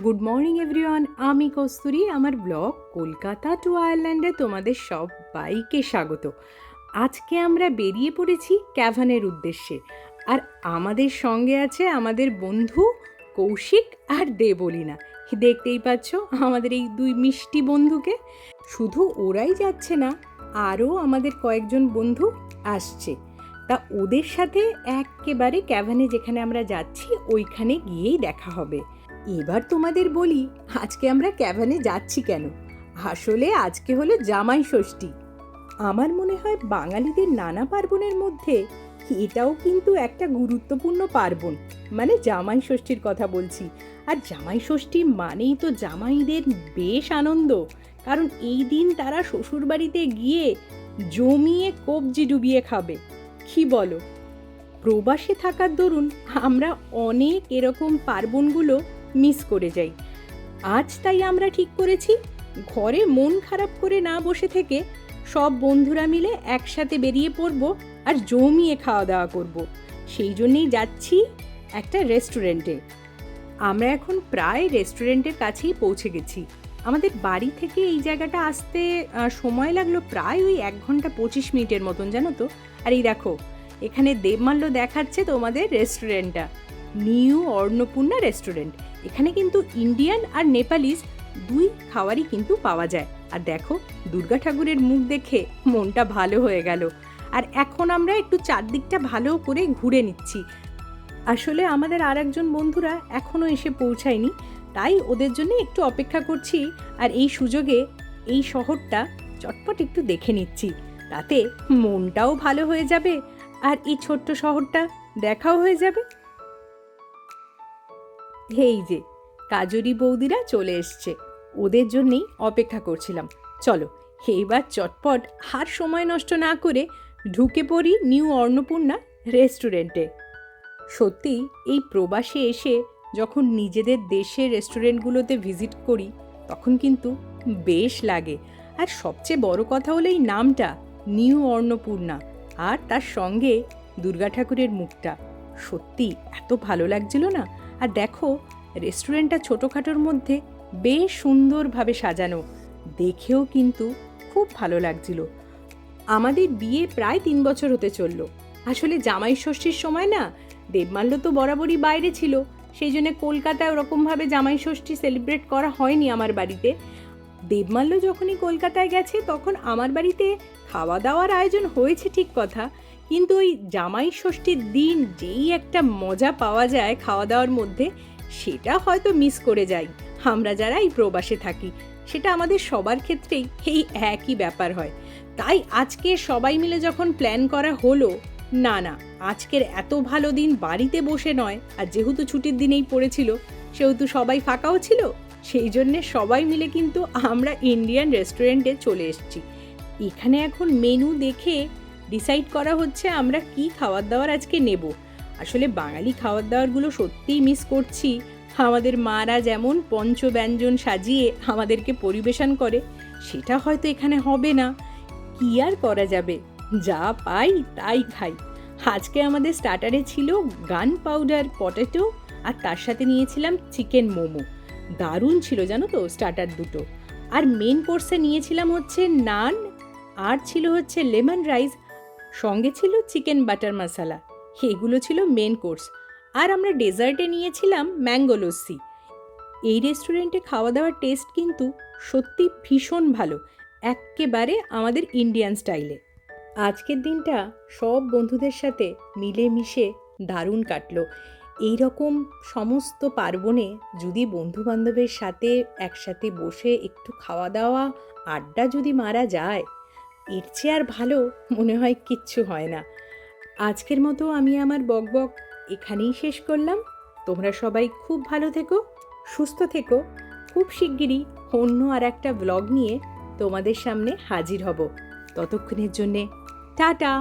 Good morning everyone, আমি কস্তুরী। আমার blog Kolkata two আয়ারল্যান্ডে তোমাদের সবাইকে স্বাগত। আজকে আমরা বেরিয়ে পড়েছি ক্যাভানের উদ্দেশ্যে, আর আমাদের সঙ্গে আছে আমাদের বন্ধু কৌশিক আর দেবলীনা। দেখতেই পাচ্ছ আমাদের এই দুই মিষ্টি বন্ধুকে। শুধু ওরাই যাচ্ছে না, আরও আমাদের কয়েকজন বন্ধু আসছে। তা ওদের সাথে একেবারে ক্যাভানে যেখানে আমরা যাচ্ছি ওইখানে গিয়েই দেখা হবে। এবার তোমাদের বলি আজকে আমরা ক্যাভানে যাচ্ছি কেন। আসলে আজকে হলো জামাই ষষ্ঠী। আমার মনে হয় বাঙালিদের নানা পার্বণের মধ্যে এটাও কিন্তু একটা গুরুত্বপূর্ণ পার্বণ, মানে জামাই ষষ্ঠীর কথা বলছি। আর জামাই ষষ্ঠী মানেই তো জামাইদের বেশ আনন্দ, কারণ এই দিন তারা শ্বশুরবাড়িতে গিয়ে জমিয়ে কবজি ডুবিয়ে খাবে। কি বলো? প্রবাসে থাকার দরুন আমরা অনেক এরকম পার্বণগুলো মিস করে যাই। আজ তাই আমরা ঠিক করেছি ঘরে মন খারাপ করে না বসে থেকে সব বন্ধুরা মিলে একসাথে বেরিয়ে পড়ব আর জমিয়ে খাওয়া দাওয়া করব। সেই জন্যেই যাচ্ছি একটা রেস্টুরেন্টে। আমরা এখন প্রায় রেস্টুরেন্টের কাছেই পৌঁছে গেছি। আমাদের বাড়ি থেকে এই জায়গাটা আসতে সময় লাগলো প্রায় ওই 1 ঘন্টা 25 মিনিটের মতন, জানো তো। আর এই দেখো এখানে দেবমাল্য দেখাচ্ছে তোমাদের রেস্টুরেন্টটা, নিউ অন্নপূর্ণা রেস্টুরেন্ট। এখানে কিন্তু ইন্ডিয়ান আর নেপালিজ দুই খাবারই কিন্তু পাওয়া যায়। আর দেখো দুর্গা ঠাকুরের মুখ দেখে মনটা ভালো হয়ে গেল। আর এখন আমরা একটু চারদিকটা ভালো করে ঘুরে নিচ্ছি। আসলে আমাদের আর একজন বন্ধুরা এখনও এসে পৌঁছায়নি, তাই ওদের জন্য একটু অপেক্ষা করছি। আর এই সুযোগে এই শহরটা চটপট একটু দেখে নিচ্ছি, তাতে মনটাও ভালো হয়ে যাবে আর এই ছোট্ট শহরটা দেখাও হয়ে যাবে। এই যে কাজরি বৌদিরা চলে এসছে, ওদের জন্যেই অপেক্ষা করছিলাম। চলো এইবার চটপট আর সময় নষ্ট না করে ঢুকে পড়ি নিউ অন্নপূর্ণা রেস্টুরেন্টে। সত্যি এই প্রবাসে এসে যখন নিজেদের দেশের রেস্টুরেন্টগুলোতে ভিজিট করি তখন কিন্তু বেশ লাগে। আর সবচেয়ে বড় কথা হলো এই নামটা নিউ অন্নপূর্ণা, আর তার সঙ্গে দুর্গা ঠাকুরের মুখটা সত্যি এত ভালো লাগছিল না। আর দেখো রেস্টুরেন্টটা ছোটোখাটোর মধ্যে বেশ সুন্দরভাবে সাজানো, দেখেও কিন্তু খুব ভালো লাগছিল। আমাদের বিয়ে প্রায় 3 বছর হতে চললো। আসলে জামাই ষষ্ঠীর সময় না দেবমাল্য তো বরাবরই বাইরে ছিল, সেই জন্য কলকাতায় ওরকমভাবে জামাই ষষ্ঠী সেলিব্রেট করা হয়নি আমার বাড়িতে। দেবমাল্য যখনই কলকাতায় গেছে তখন আমার বাড়িতে খাওয়া দাওয়ার আয়োজন হয়েছে ঠিক কথা, কিন্তু ওই জামাই ষষ্ঠীর দিন যেই একটা মজা পাওয়া যায় খাওয়া দাওয়ার মধ্যে, সেটা হয়তো মিস করে যাই আমরা যারা এই প্রবাসে থাকি। সেটা আমাদের সবার ক্ষেত্রেই এই একই ব্যাপার হয়। তাই আজকে সবাই মিলে যখন প্ল্যান করা হলো, না না আজকের এত ভালো দিন বাড়িতে বসে নয়, আর যেহেতু ছুটির দিনেই পড়েছিল সেহেতু সবাই ফাঁকাও ছিল, সেই জন্যে সবাই মিলে কিন্তু আমরা ইন্ডিয়ান রেস্টুরেন্টে চলে এসেছি। এখানে এখন মেনু দেখে ডিসাইড করা হচ্ছে আমরা কি খাবার দাবার আজকে নেব। আসলে বাঙালি খাবার দাবারগুলো সত্যিই মিস করছি। আমাদের মারা যেমন পঞ্চব্যঞ্জন সাজিয়ে আমাদেরকে পরিবেশন করে, সেটা হয়তো এখানে হবে না। কি আর করা যাবে, যা পাই তাই খাই। আজকে আমাদের স্টার্টারে ছিল গান পাউডার পটেটো, আর তার সাথে নিয়েছিলাম চিকেন মোমো। দারুণ ছিল জানো তো স্টার্টার দুটো। আর মেন কোর্সে নিয়েছিলাম হচ্ছে নান, আর ছিল হচ্ছে লেমন রাইস, সঙ্গে ছিল চিকেন বাটার মশলা। এগুলো ছিল মেন কোর্স। আর আমরা ডেজার্টে নিয়েছিলাম ম্যাঙ্গো লস্যি। এই রেস্টুরেন্টে খাওয়া দাওয়ার টেস্ট কিন্তু সত্যি ভীষণ ভালো, এক্কেবারে আমাদের ইন্ডিয়ান স্টাইলে। আজকের দিনটা সব বন্ধুদের সাথে মিলেমিশে দারুণ কাটলো। এই রকম সমস্ত পার্বণে যদি বন্ধুবান্ধবের সাথে একসাথে বসে একটু খাওয়া দাওয়া আড্ডা যদি মারা যায়, এর চেয়ে আর ভালো মনে হয় কিচ্ছু হয় না। আজকের মতো আমি আমার বকবক এখানেই শেষ করলাম। তোমরা সবাই খুব ভালো থেকো, সুস্থ থেকো। খুব শিগগিরই অন্য আর একটা ব্লগ নিয়ে তোমাদের সামনে হাজির হব। ততক্ষণের জন্যে টাটা।